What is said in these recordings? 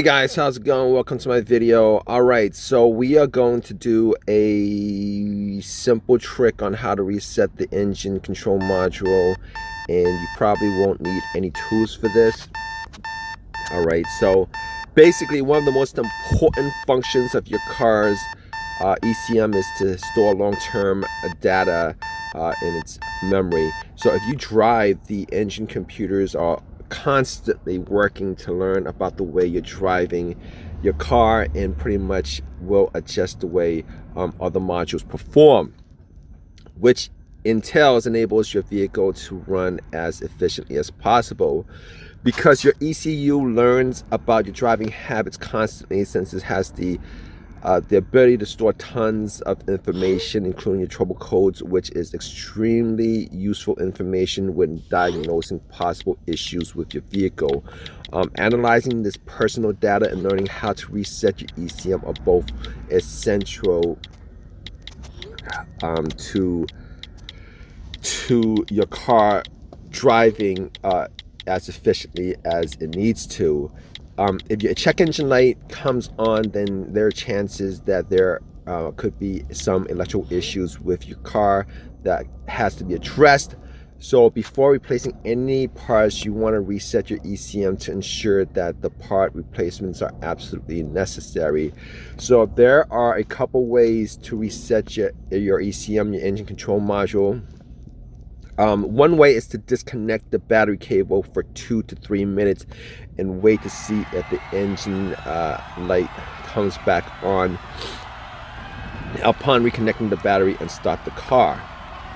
Hey guys, how's it going? Welcome to my video. Alright, so we are going to do a simple trick on how to reset the engine control module, and you probably won't need any tools for this. Alright, so basically one of the most important functions of your car's ECM is to store long-term data in its memory. So if you drive, the engine computers are constantly working to learn about the way you're driving your car and pretty much will adjust the way other modules perform, which enables your vehicle to run as efficiently as possible. Because your ECU learns about your driving habits constantly, since it has the ability to store tons of information, including your trouble codes, which is extremely useful information when diagnosing possible issues with your vehicle. Analyzing this personal data and learning how to reset your ECM are both essential to your car driving as efficiently as it needs to. If your check engine light comes on, then there are chances that there could be some electrical issues with your car that has to be addressed. So before replacing any parts, you want to reset your ECM to ensure that the part replacements are absolutely necessary. So there are a couple ways to reset your ECM, your engine control module. One way is to disconnect the battery cable for 2 to 3 minutes and wait to see if the engine light comes back on. Upon reconnecting the battery and start the car.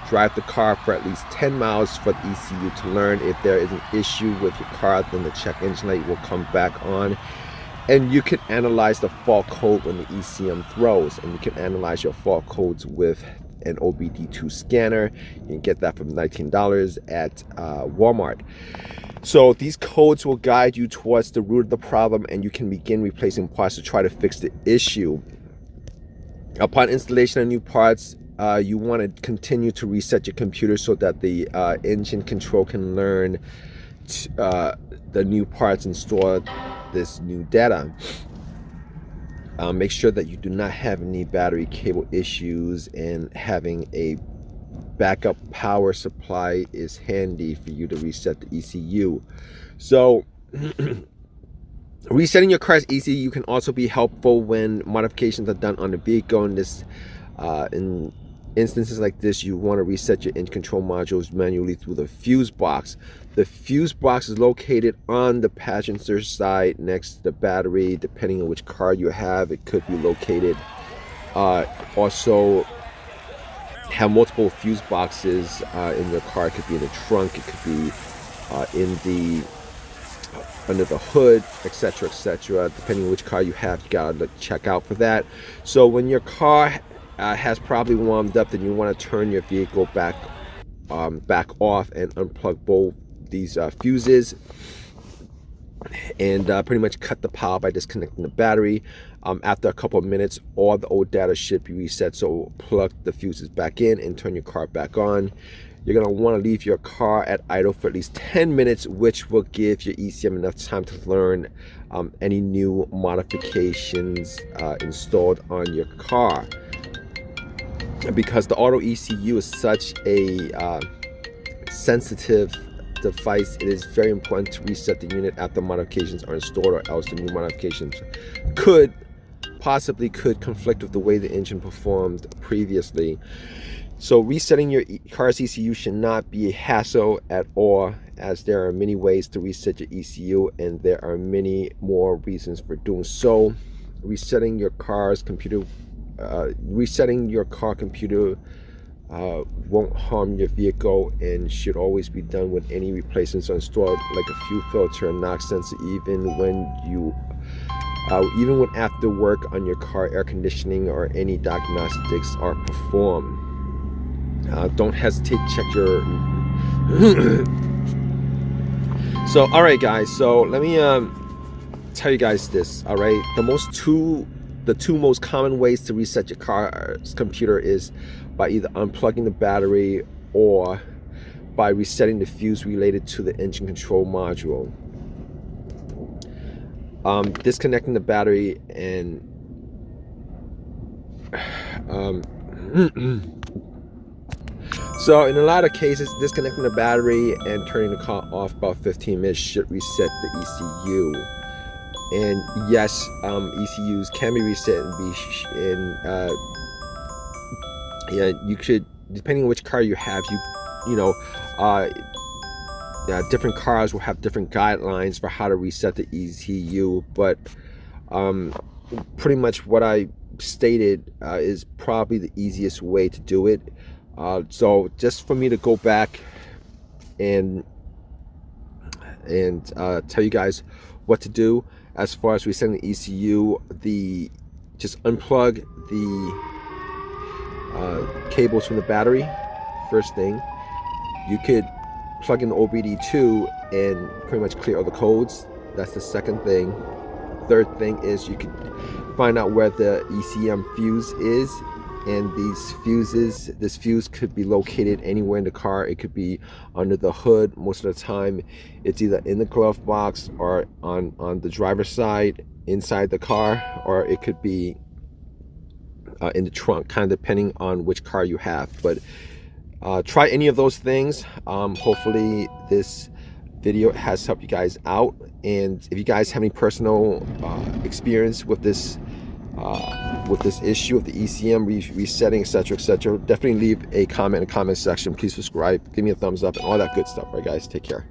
Drive the car for at least 10 miles for the ECU to learn. If there is an issue with your car, then the check engine light will come back on. And you can analyze the fault code when the ECM throws. And you can analyze your fault codes with an OBD2 scanner. You can get that for $19 at Walmart. So these codes will guide you towards the root of the problem, and you can begin replacing parts to try to fix the issue. Upon installation of new parts, you want to continue to reset your computer so that the engine control can learn the new parts and store this new data. Make sure that you do not have any battery cable issues, and having a backup power supply is handy for you to reset the ECU. So resetting your car's ECU can also be helpful when modifications are done on the vehicle. In instances like this, you want to reset your engine control modules manually through the fuse box. The fuse box is located on the passenger side next to the battery. Depending on which car you have, it could be located. Also have multiple fuse boxes in your car. It could be in the trunk, it could be under the hood, etc., etc. Depending on which car you have, you gotta check out for that. So when your car has probably warmed up, then you want to turn your vehicle back off and unplug both these fuses, and pretty much cut the power by disconnecting the battery. After a couple of minutes, all the old data should be reset. So plug the fuses back in and turn your car back on. You're going to want to leave your car at idle for at least 10 minutes, which will give your ECM enough time to learn any new modifications installed on your car. Because the auto ECU is such a sensitive device, it is very important to reset the unit after modifications are installed, or else the new modifications could conflict with the way the engine performed previously. So resetting your car's ECU should not be a hassle at all, as there are many ways to reset your ECU, and there are many more reasons for doing so. Resetting your car computer won't harm your vehicle, and should always be done when any replacements are installed, like a fuel filter and knock sensor, even when after work on your car air conditioning or any diagnostics are performed. Don't hesitate to check your so alright guys, so let me tell you guys this. Alright, the two most common ways to reset your car's computer is by either unplugging the battery or by resetting the fuse related to the engine control module. disconnecting the battery and so in a lot of cases, disconnecting the battery and turning the car off about 15 minutes should reset the ECU. And yes, ECUs can be reset and yeah, you could, depending on which car you have, different cars will have different guidelines for how to reset the ECU, but pretty much what I stated is probably the easiest way to do it. So just for me to go back and tell you guys what to do as far as resetting the ECU, just unplug the cables from the battery. First thing, you could plug in the OBD2 and pretty much clear all the codes. That's the second thing. Third thing is you could find out where the ECM fuse is, and this fuse could be located anywhere in the car. It could be under the hood. Most of the time it's either in the glove box or on the driver's side inside the car, or it could be in the trunk, kind of depending on which car you have. But try any of those things. Hopefully this video has helped you guys out, and if you guys have any personal experience with this issue of the ECM resetting, etc., definitely leave a comment in the comment section. Please subscribe, give me a thumbs up, and all that good stuff. All right guys, take care.